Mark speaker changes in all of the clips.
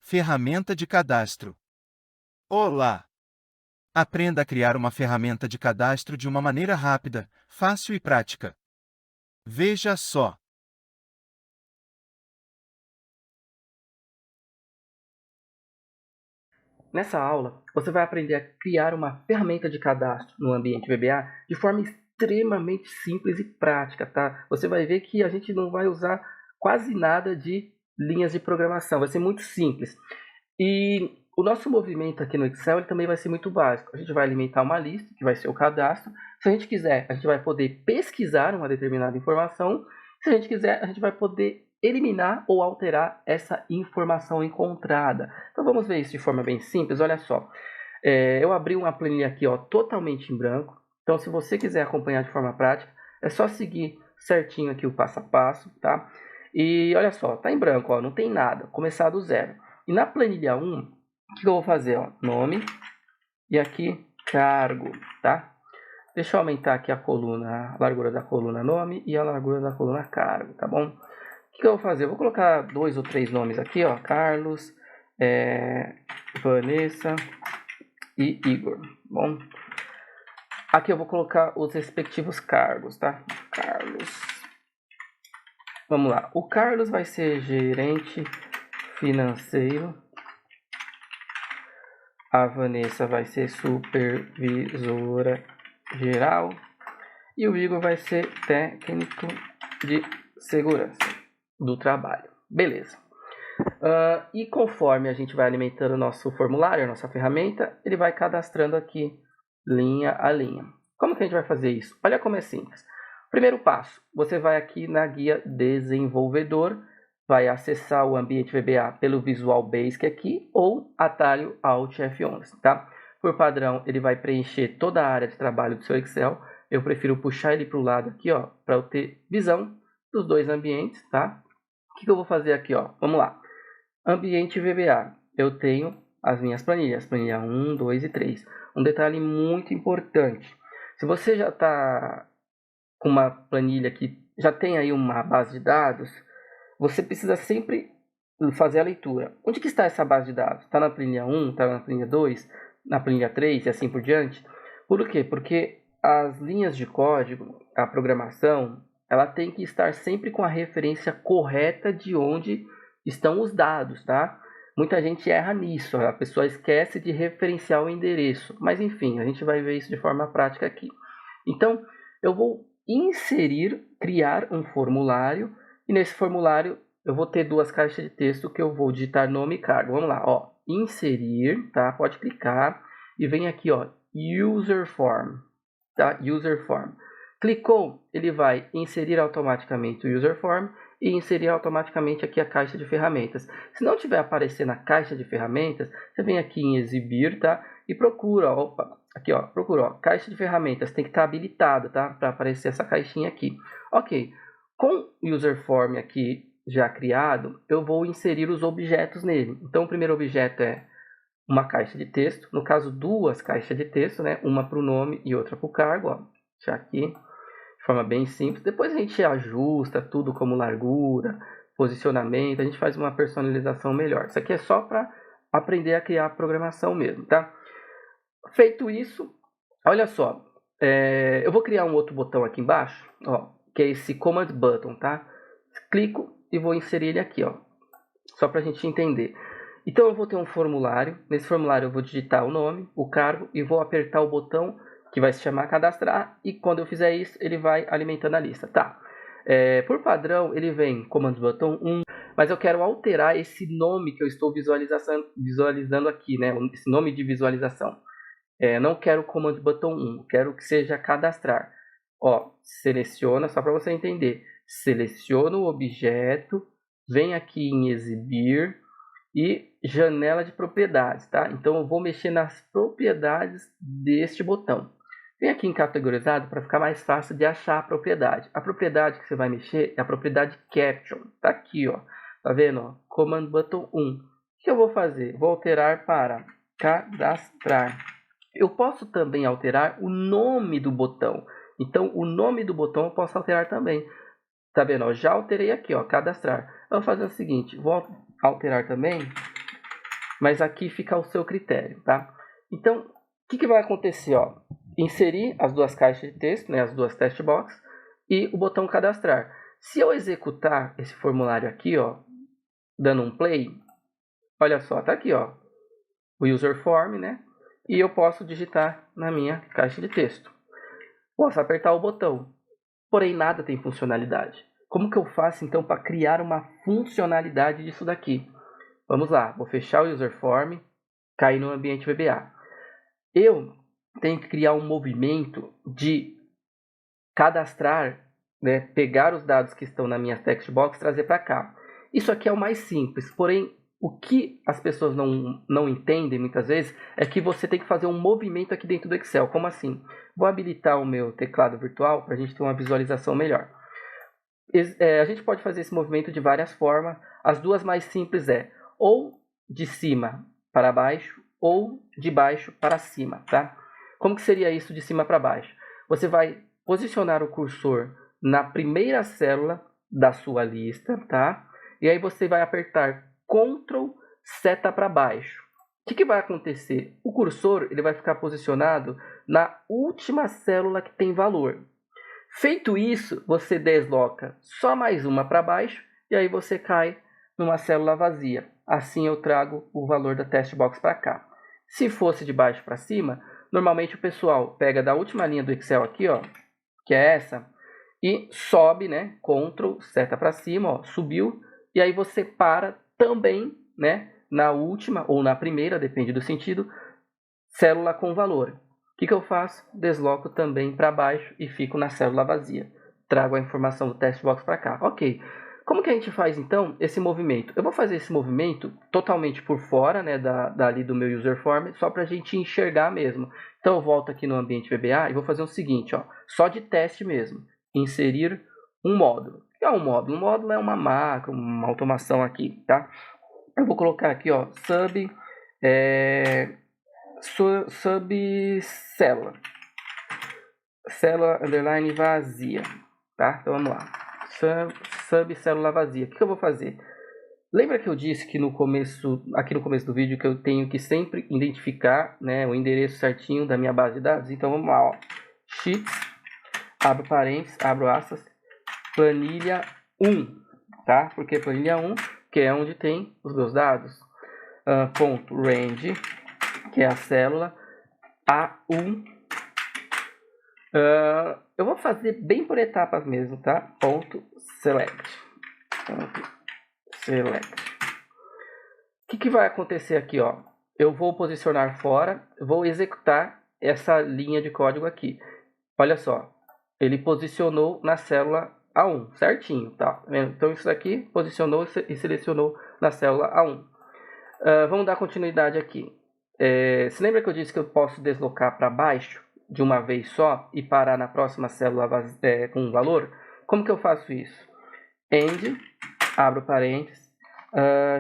Speaker 1: Ferramenta de cadastro. Olá! Aprenda a criar uma ferramenta de cadastro de uma maneira rápida, fácil e prática. Veja só!
Speaker 2: Nessa aula, você vai aprender a criar uma ferramenta de cadastro no ambiente VBA de forma extremamente simples e prática, tá? Você vai ver que a gente não vai usar quase nada de linhas de programação, vai ser muito simples. E o nosso movimento aqui no Excel ele também vai ser muito básico. A gente vai alimentar uma lista, que vai ser o cadastro. Se a gente quiser, a gente vai poder pesquisar uma determinada informação. Se a gente quiser, a gente vai poder eliminar ou alterar essa informação encontrada. Então vamos ver isso de forma bem simples. Olha só, eu abri uma planilha aqui totalmente em branco. Então se você quiser acompanhar de forma prática, é só seguir certinho aqui o passo a passo, tá? E olha só, tá em branco, não tem nada, começar do zero. E na planilha 1, o que eu vou fazer? Nome e aqui cargo, tá? Deixa eu aumentar aqui a coluna, a largura da coluna nome e a largura da coluna cargo, tá bom? O que eu vou fazer? Eu vou colocar 2 ou 3 nomes aqui, Carlos, Vanessa e Igor, bom? Aqui eu vou colocar os respectivos cargos, tá? Carlos. Vamos lá. O Carlos vai ser gerente financeiro. A Vanessa vai ser supervisora geral. E o Igor vai ser técnico de segurança do trabalho. Beleza. E conforme a gente vai alimentando o nosso formulário, a nossa ferramenta, ele vai cadastrando aqui linha a linha. Como que a gente vai fazer isso? Olha como é simples. Primeiro passo, você vai aqui na guia desenvolvedor, vai acessar o ambiente VBA pelo Visual Basic aqui ou atalho Alt F11, tá? Por padrão, ele vai preencher toda a área de trabalho do seu Excel. Eu prefiro puxar ele para o lado aqui, para eu ter visão dos dois ambientes, tá? O que eu vou fazer aqui, Vamos lá. Ambiente VBA. Eu tenho as minhas planilhas, planilha 1, 2 e 3. Um detalhe muito importante. Se você já está com uma planilha que já tem aí uma base de dados, você precisa sempre fazer a leitura. Onde que está essa base de dados? Está na planilha 1, está na planilha 2, na planilha 3 e assim por diante? Por quê? Porque as linhas de código, a programação, ela tem que estar sempre com a referência correta de onde estão os dados, tá? Muita gente erra nisso, a pessoa esquece de referenciar o endereço. Mas enfim, a gente vai ver isso de forma prática aqui. Então, eu vou criar um formulário, e nesse formulário eu vou ter duas caixas de texto que eu vou digitar nome e cargo. Vamos lá, inserir, tá? Pode clicar e vem aqui, user form, tá? User form. Clicou, ele vai inserir automaticamente o user form e inserir automaticamente aqui a caixa de ferramentas. Se não tiver aparecendo a caixa de ferramentas, você vem aqui em exibir, tá? E procura, procura, caixa de ferramentas, tem que estar habilitado, tá? Para aparecer essa caixinha aqui. Ok, com o user form aqui já criado, eu vou inserir os objetos nele. Então, o primeiro objeto é uma caixa de texto, no caso, duas caixas de texto, né? Uma para o nome e outra para o cargo, já aqui, de forma bem simples. Depois a gente ajusta tudo como largura, posicionamento, a gente faz uma personalização melhor. Isso aqui é só para aprender a criar programação mesmo, tá? Feito isso, olha só, eu vou criar um outro botão aqui embaixo, que é esse Command Button, tá? Clico e vou inserir ele aqui, só para a gente entender. Então eu vou ter um formulário, nesse formulário eu vou digitar o nome, o cargo e vou apertar o botão que vai se chamar cadastrar, e quando eu fizer isso ele vai alimentando a lista, tá? Por padrão ele vem Command Button 1, mas eu quero alterar esse nome que eu estou visualizando aqui, né? Esse nome de visualização. Não quero Command Button 1, quero que seja cadastrar. Seleciona, só para você entender. Seleciona o objeto, vem aqui em exibir e janela de propriedades, tá? Então eu vou mexer nas propriedades deste botão. Vem aqui em categorizado para ficar mais fácil de achar a propriedade. A propriedade que você vai mexer é a propriedade Caption. Tá aqui, Tá vendo? Command Button 1. O que eu vou fazer? Vou alterar para cadastrar. Eu posso também alterar o nome do botão. Então, o nome do botão eu posso alterar também. Tá vendo? Já alterei aqui, cadastrar. Eu vou fazer o seguinte, vou alterar também mas aqui fica ao seu critério, tá? Então, o que vai acontecer? Ó? Inserir as duas caixas de texto, né, as duas test box, e o botão cadastrar. Se eu executar esse formulário aqui, ó, dando um play, olha só, tá aqui, ó, o user form, né? E eu posso digitar na minha caixa de texto. Posso apertar o botão, porém nada tem funcionalidade. Como que eu faço então para criar uma funcionalidade disso daqui? Vamos lá, vou fechar o user form, cair no ambiente VBA. Eu tenho que criar um movimento de cadastrar, né, pegar os dados que estão na minha text box e trazer para cá. Isso aqui é o mais simples, porém o que as pessoas não entendem muitas vezes é que você tem que fazer um movimento aqui dentro do Excel. Como assim? Vou habilitar o meu teclado virtual para a gente ter uma visualização melhor. A gente pode fazer esse movimento de várias formas. As duas mais simples é ou de cima para baixo ou de baixo para cima, tá? Como que seria isso de cima para baixo? Você vai posicionar o cursor na primeira célula da sua lista, tá? E aí você vai apertar Ctrl seta para baixo. O que vai acontecer? O cursor ele vai ficar posicionado na última célula que tem valor. Feito isso, você desloca só mais uma para baixo e aí você cai numa célula vazia. Assim eu trago o valor da test box para cá. Se fosse de baixo para cima, normalmente o pessoal pega da última linha do Excel aqui, ó, que é essa, e sobe, né? Ctrl seta para cima, ó, subiu, e aí você para também, né? Na última ou na primeira, depende do sentido, célula com valor. O que eu faço? Desloco também para baixo e fico na célula vazia. Trago a informação do test box para cá. Ok. Como que a gente faz então esse movimento? Eu vou fazer esse movimento totalmente por fora, né, dali do meu user form, só para a gente enxergar mesmo. Então eu volto aqui no ambiente VBA e vou fazer o seguinte, ó, só de teste mesmo. Inserir um módulo. O que é um módulo? Um módulo é uma macro, uma automação aqui, tá? Eu vou colocar aqui, ó, subcélula. Célula underline vazia, tá? Então vamos lá. Subcélula vazia. O que eu vou fazer? Lembra que eu disse que aqui no começo do vídeo que eu tenho que sempre identificar, né, o endereço certinho da minha base de dados? Então vamos lá, ó. Sheets, abro parênteses, abro aspas, planilha 1, tá? Porque planilha 1, que é onde tem os meus dados. Ponto range, que é a célula A1. Eu vou fazer bem por etapas mesmo, tá? Ponto select. O que vai acontecer aqui, ó? Eu vou posicionar fora, vou executar essa linha de código aqui. Olha só, ele posicionou na célula A1, certinho, tá? Então isso daqui posicionou e selecionou na célula A1. Vamos dar continuidade aqui. Se lembra que eu disse que eu posso deslocar para baixo de uma vez só e parar na próxima célula com um valor? Como que eu faço isso? End, abro parênteses,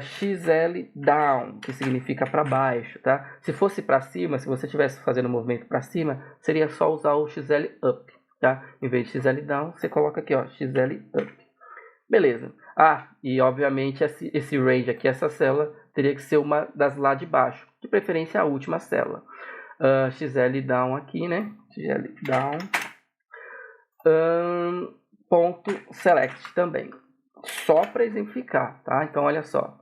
Speaker 2: XL down, que significa para baixo, tá? Se fosse para cima, se você estivesse fazendo o movimento para cima, seria só usar o XL up, tá? Em vez de XL down, você coloca aqui, ó, XL up. Beleza. E obviamente esse range aqui, essa célula, teria que ser uma das lá de baixo, de preferência a última célula. XL down aqui, né? XL down. Ponto select também. Só para exemplificar, tá? Então, olha só.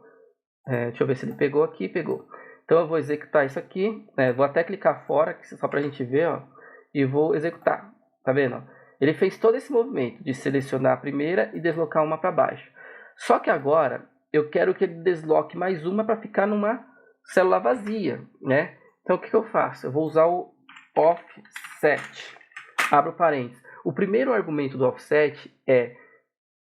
Speaker 2: Deixa eu ver se ele pegou aqui. Pegou. Então, eu vou executar isso aqui. Vou até clicar fora, só para a gente ver, ó. E vou executar. Tá vendo? Ele fez todo esse movimento de selecionar a primeira e deslocar uma para baixo. Só que agora, eu quero que ele desloque mais uma para ficar numa célula vazia, né? Então, o que eu faço? Eu vou usar o offset. Abro parênteses. O primeiro argumento do offset é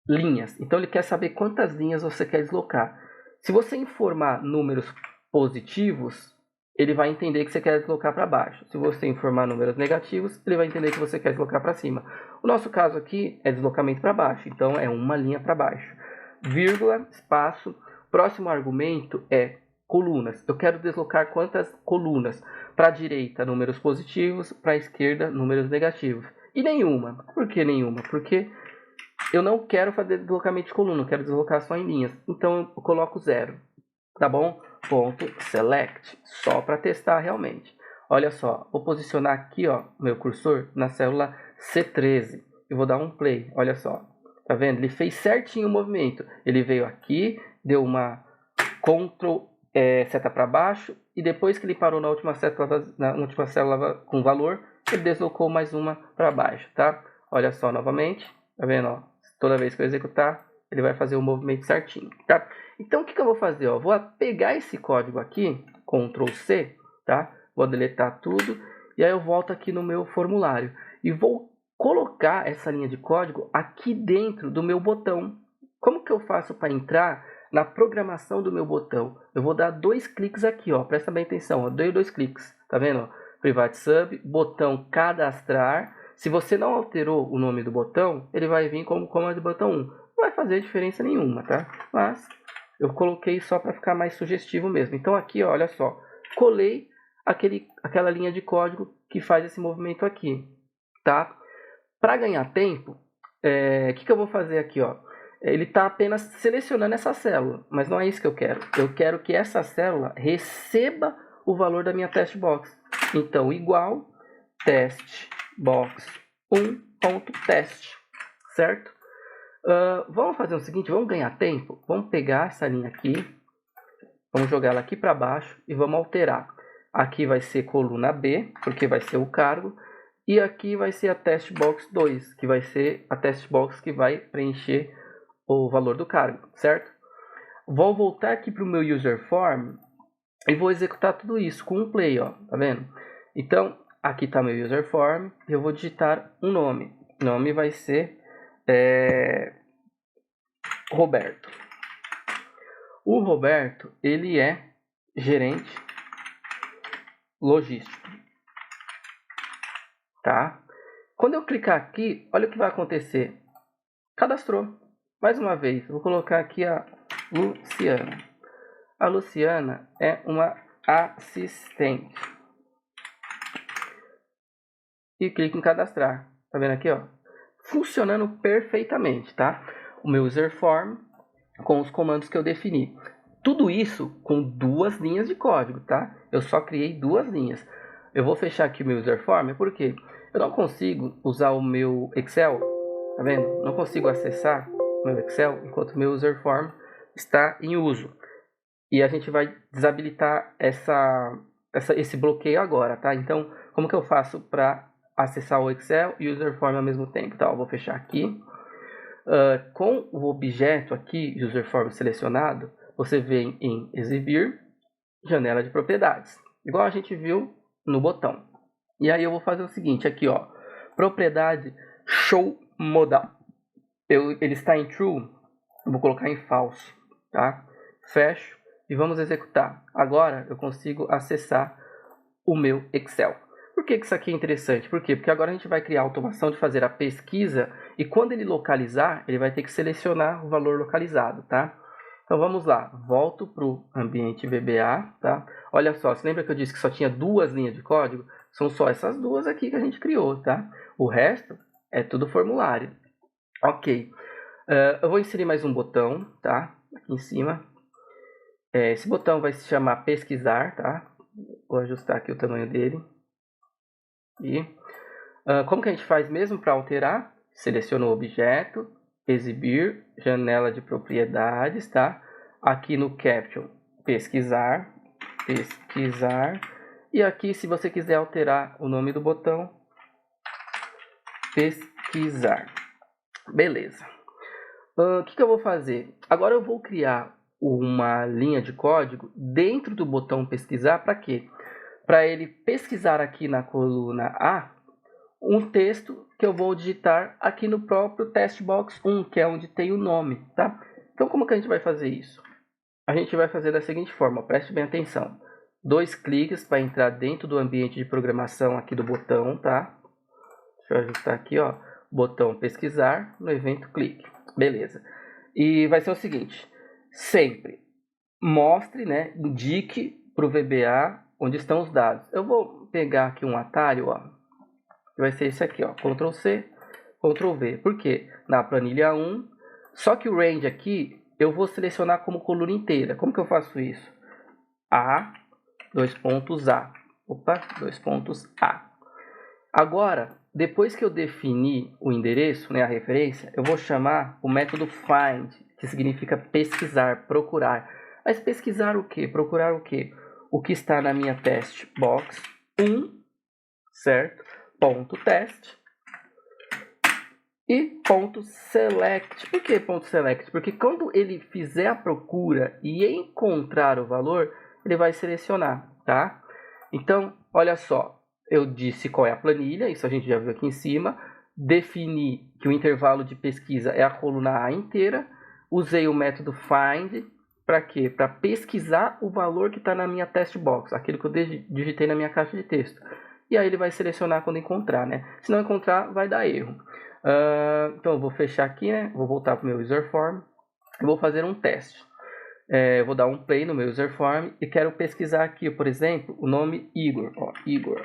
Speaker 2: linhas. Então, ele quer saber quantas linhas você quer deslocar. Se você informar números positivos, ele vai entender que você quer deslocar para baixo. Se você informar números negativos, ele vai entender que você quer deslocar para cima. O nosso caso aqui é deslocamento para baixo. Então, é uma linha para baixo. Vírgula, espaço. Próximo argumento é colunas. Eu quero deslocar quantas colunas? Para a direita, números positivos. Para a esquerda, números negativos. E nenhuma. Por que nenhuma? Porque eu não quero fazer deslocamento de coluna, eu quero deslocar só em linhas. Então eu coloco 0. tá bom? Ponto select, só para testar realmente. Olha só, vou posicionar aqui, ó, meu cursor na célula C13. Eu vou dar um play, olha só. Tá vendo? Ele fez certinho o movimento. Ele veio aqui, deu uma Ctrl seta para baixo e depois que ele parou na última célula com valor, ele deslocou mais uma para baixo, tá? Olha só novamente, tá vendo? Ó? Toda vez que eu executar, ele vai fazer o movimento certinho, tá? Então o que eu vou fazer? Ó? Vou pegar esse código aqui, Ctrl C, tá? Vou deletar tudo e aí eu volto aqui no meu formulário e vou colocar essa linha de código aqui dentro do meu botão. Como que eu faço para entrar na programação do meu botão? Eu vou dar 2 cliques aqui, ó. Presta bem atenção, ó. Dei 2 cliques, tá vendo? Private Sub, botão cadastrar. Se você não alterou o nome do botão, ele vai vir como comando de botão 1. Não vai fazer diferença nenhuma, tá? Mas eu coloquei só para ficar mais sugestivo mesmo. Então aqui, ó, olha só, colei aquela linha de código que faz esse movimento aqui, tá? Para ganhar tempo, o que eu vou fazer aqui, ó? Ele está apenas selecionando essa célula, mas não é isso que eu quero. Eu quero que essa célula receba o valor da minha test box. Então, igual testbox1.test, certo? Vamos fazer o seguinte, vamos ganhar tempo. Vamos pegar essa linha aqui, vamos jogar ela aqui para baixo e vamos alterar. Aqui vai ser coluna B, porque vai ser o cargo. E aqui vai ser a testbox 2, que vai ser a testbox que vai preencher o valor do cargo, certo? Vou voltar aqui para o meu user form e vou executar tudo isso com um play, ó, tá vendo? Então, aqui está meu user form e eu vou digitar um nome. O nome vai ser Roberto. O Roberto, ele é gerente logístico, tá? Quando eu clicar aqui, olha o que vai acontecer. Cadastrou. Mais uma vez, vou colocar aqui a Luciana. A Luciana é uma assistente. E clique em cadastrar. Tá vendo aqui, ó? Funcionando perfeitamente, tá? O meu user form com os comandos que eu defini. Tudo isso com 2 linhas de código, tá? Eu só criei 2 linhas. Eu vou fechar aqui o meu user form porque eu não consigo usar o meu Excel, tá vendo? Não consigo acessar o meu Excel enquanto o meu user form está em uso. E a gente vai desabilitar esse bloqueio agora, tá? Então, como que eu faço para acessar o Excel e o user form ao mesmo tempo? Tá, eu vou fechar aqui. Com o objeto aqui, user form selecionado, você vem em exibir, janela de propriedades, igual a gente viu no botão. E aí eu vou fazer o seguinte, aqui ó, propriedade show modal. Ele está em true, eu vou colocar em false, tá? Fecho e vamos executar. Agora eu consigo acessar o meu Excel. Por que isso aqui é interessante? Por quê? Porque agora a gente vai criar a automação de fazer a pesquisa e quando ele localizar, ele vai ter que selecionar o valor localizado, tá? Então vamos lá, volto para o ambiente VBA, tá? Olha só, você lembra que eu disse que só tinha 2 linhas de código? São só essas 2 aqui que a gente criou, tá? O resto é tudo formulário. Ok, eu vou inserir mais um botão, tá? Aqui em cima. Esse botão vai se chamar pesquisar, tá? Vou ajustar aqui o tamanho dele. E como que a gente faz mesmo para alterar? Seleciona o objeto, exibir, janela de propriedades, tá? Aqui no Caption, pesquisar. E aqui, se você quiser alterar o nome do botão, pesquisar. Beleza. O que eu vou fazer? Agora eu vou criar uma linha de código dentro do botão pesquisar. Para quê? Para ele pesquisar aqui na coluna A um texto que eu vou digitar aqui no próprio testbox 1, que é onde tem o nome, tá? Então, como que a gente vai fazer isso? A gente vai fazer da seguinte forma, preste bem atenção. 2 cliques para entrar dentro do ambiente de programação aqui do botão, tá? Deixa eu ajustar aqui, ó. Botão pesquisar, no evento clique. Beleza. E vai ser o seguinte, sempre mostre, né, indique para o VBA onde estão os dados. Eu vou pegar aqui um atalho, ó. Vai ser esse aqui, ó, Ctrl C, Ctrl V. Por quê? Na planilha 1, só que o range aqui, eu vou selecionar como coluna inteira. Como que eu faço isso? A, dois pontos A. Opa, dois pontos A. Agora, depois que eu definir o endereço, né, a referência, eu vou chamar o método find, que significa pesquisar, procurar. Mas pesquisar o quê? Procurar o quê? O que está na minha test box 1, certo? Ponto test e ponto select. Por que ponto select? Porque quando ele fizer a procura e encontrar o valor, ele vai selecionar, tá? Então, olha só, eu disse qual é a planilha, isso a gente já viu aqui em cima. Defini que o intervalo de pesquisa é a coluna A inteira. Usei o método find para quê? Para pesquisar o valor que está na minha test box, aquilo que eu digitei na minha caixa de texto. E aí ele vai selecionar quando encontrar, né? Se não encontrar, vai dar erro. Então eu vou fechar aqui, né? Vou voltar para o meu user form e vou fazer um teste. Eu vou dar um play no meu user form e quero pesquisar aqui, por exemplo, o nome Igor. Ó, Igor.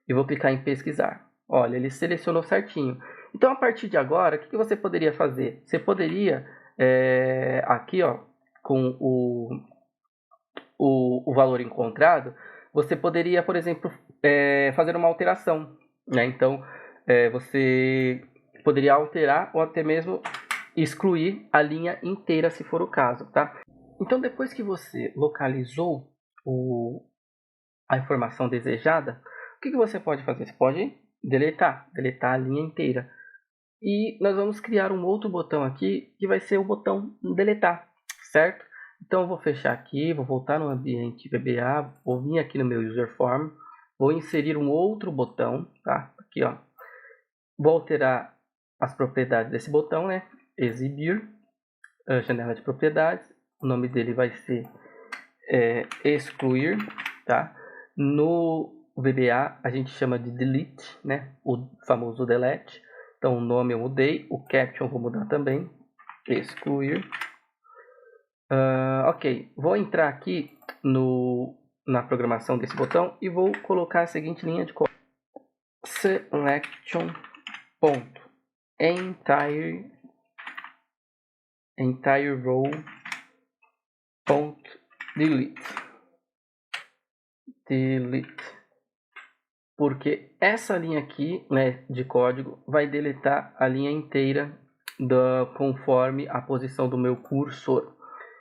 Speaker 2: E vou clicar em pesquisar. Olha, ele selecionou certinho. Então, a partir de agora, o que você poderia fazer? Você poderia, aqui, ó, com o valor encontrado, você poderia, por exemplo, fazer uma alteração, né? Então, você poderia alterar ou até mesmo excluir a linha inteira, se for o caso, tá? Então, depois que você localizou a informação desejada, o que você pode fazer? Você pode deletar a linha inteira. E nós vamos criar um outro botão aqui, que vai ser o botão deletar, certo? Então, eu vou fechar aqui, vou voltar no ambiente VBA, vou vir aqui no meu user form, vou inserir um outro botão, tá? Aqui, ó. Vou alterar as propriedades desse botão, né? Exibir, janela de propriedades. O nome dele vai ser excluir, tá? No VBA a gente chama de delete, né? O famoso delete. Então o nome eu mudei, o caption vou mudar também, excluir. Ok, vou entrar aqui na programação desse botão e vou colocar a seguinte linha de código: selection ponto entire row ponto delete, porque essa linha aqui, né, de código vai deletar a linha inteira conforme a posição do meu cursor.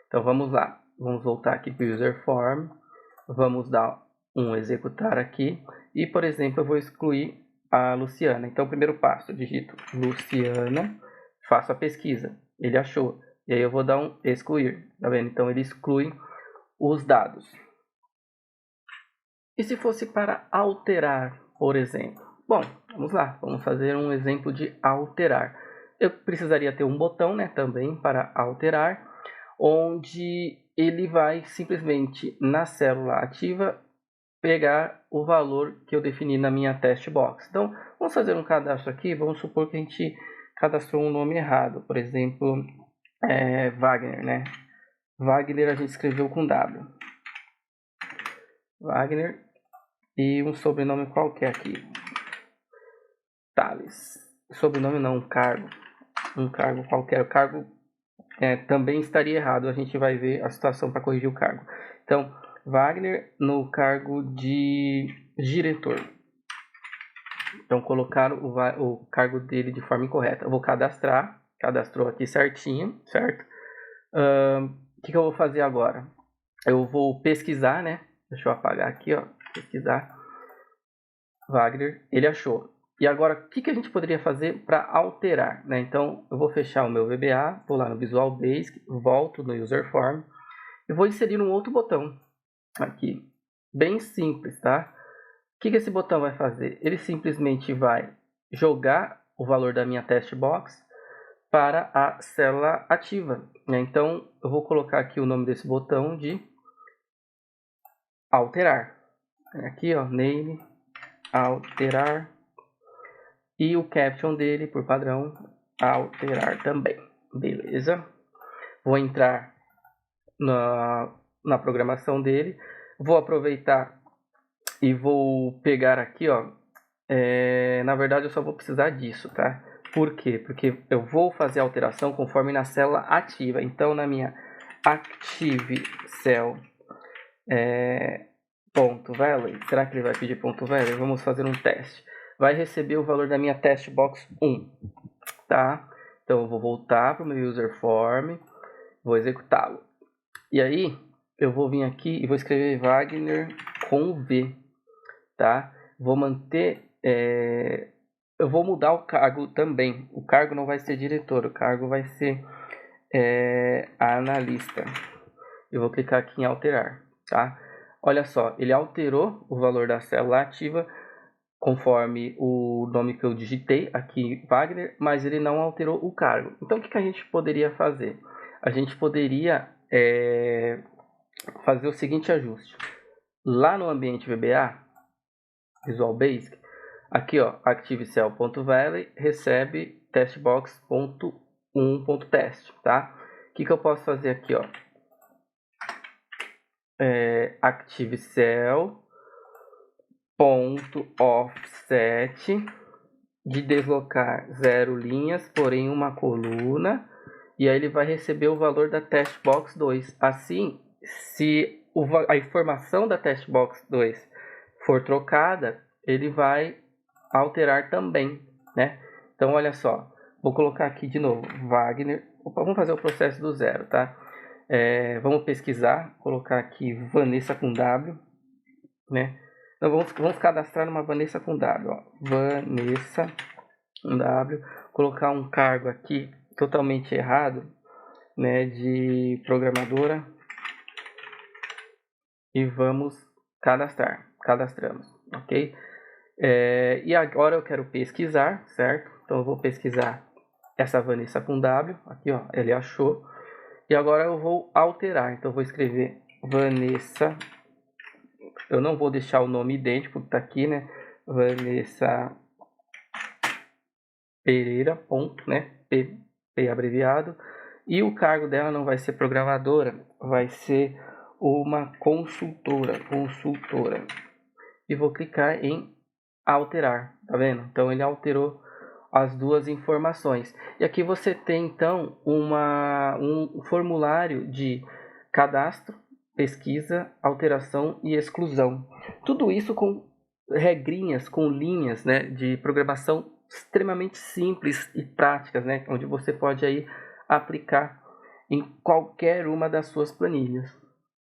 Speaker 2: Então vamos lá, vamos voltar aqui para o user form, vamos dar um executar aqui e, por exemplo, eu vou excluir a Luciana. Então, primeiro passo, eu digito Luciana, faço a pesquisa, ele achou, e aí eu vou dar um excluir, tá vendo? Então ele exclui os dados. E se fosse para alterar, por exemplo? Bom, vamos lá, vamos fazer um exemplo de alterar. Eu precisaria ter um botão, né, também para alterar, onde ele vai simplesmente na célula ativa pegar o valor que eu defini na minha test box. Então, vamos fazer um cadastro aqui, vamos supor que a gente cadastrou um nome errado, por exemplo, Wagner, né? Wagner a gente escreveu com W. Wagner e um sobrenome qualquer aqui. Thales. Sobrenome não, um cargo. Um cargo qualquer. O cargo também estaria errado. A gente vai ver a situação para corrigir o cargo. Então, Wagner no cargo de diretor. Então, colocar o cargo dele de forma incorreta. Eu vou cadastrar. Cadastrou aqui certinho, certo? O que eu vou fazer agora? Eu vou pesquisar, né? Deixa eu apagar aqui, ó. Pesquisar. Wagner, ele achou. E agora, o que a gente poderia fazer para alterar, né? Então, eu vou fechar o meu VBA, vou lá no Visual Basic, volto no User Form e vou inserir um outro botão aqui, bem simples, tá? O que esse botão vai fazer? Ele simplesmente vai jogar o valor da minha test box para a célula ativa, né? Então, eu vou colocar aqui o nome desse botão de alterar. Aqui, ó, name, alterar. E o caption dele, por padrão, alterar também. Beleza? Vou entrar na programação dele. Vou aproveitar e vou pegar aqui, ó. Na verdade, eu só vou precisar disso, tá? Por quê? Porque eu vou fazer a alteração conforme na célula ativa. Então, na minha active cell ponto value, será que ele vai pedir ponto value? Vamos fazer um teste. Vai receber o valor da minha test box 1, tá? Então, eu vou voltar para o meu user form, vou executá-lo. E aí, eu vou vir aqui e vou escrever Wagner com V, tá? Vou manter, eu vou mudar o cargo também. O cargo não vai ser diretor, o cargo vai ser analista. Eu vou clicar aqui em alterar, tá? Olha só, ele alterou o valor da célula ativa conforme o nome que eu digitei aqui, Wagner, mas ele não alterou o cargo. Então, o que a gente poderia fazer? A gente poderia fazer o seguinte ajuste. Lá no ambiente VBA, Visual Basic, aqui ó, ActiveCell.Value recebe testbox.1.test, tá? O que eu posso fazer aqui, ó? ActiveCell.offset de deslocar 0 linhas, porém uma coluna, e aí ele vai receber o valor da testbox 2. Assim, se a informação da testbox 2 for trocada, ele vai alterar também, né? Então, olha só, vou colocar aqui de novo, Wagner, vamos fazer o processo do zero, tá? Vamos pesquisar, colocar aqui Vanessa com W, né? Então, vamos cadastrar uma Vanessa com W, ó. Vanessa com W, colocar um cargo aqui totalmente errado, né, de programadora, e vamos cadastramos, ok? E agora eu quero pesquisar, certo? Então eu vou pesquisar essa Vanessa com W, aqui ó, ele achou. E agora eu vou alterar, então eu vou escrever Vanessa, eu não vou deixar o nome idêntico que tá aqui, né? Vanessa Pereira, ponto, né? P abreviado. E o cargo dela não vai ser programadora, vai ser uma consultora. E vou clicar em alterar, tá vendo? Então ele alterou as duas informações. E aqui você tem então um formulário de cadastro, pesquisa, alteração e exclusão. Tudo isso com regrinhas, com linhas, né, de programação extremamente simples e práticas, né, onde você pode aí aplicar em qualquer uma das suas planilhas.